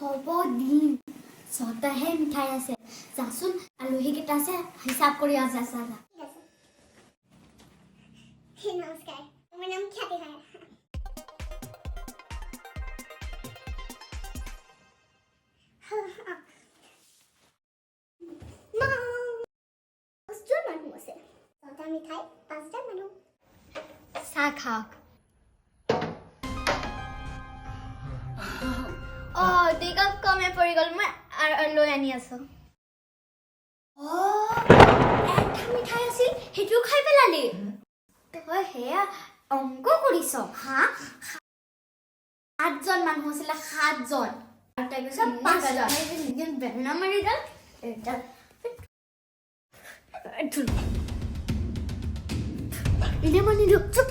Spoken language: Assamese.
হ'ব দিম ছটাহে মিঠাই আছে যাচোন আলহীকেইটা আছে হিচাপ কৰি আছে যা নমস্কাৰ মোৰ নাম খ্যাতি হয় পাঁচজন মানুহ আছে ছটা মিঠাই পাঁচটা মানুহ চাহ খাওক দুই কাপ কমে পৰি গ'ল মই লৈ আনি আছো এটা মিঠাই আছিল সেইটোও খাই পেলালি তই সেয়া অংক কৰিছ হা 7জন মানুহ আছিলে 7জন আৰু তাই কৈছে 5জন বেহনা মাৰি গ'ল এটা এনে মানি চুপ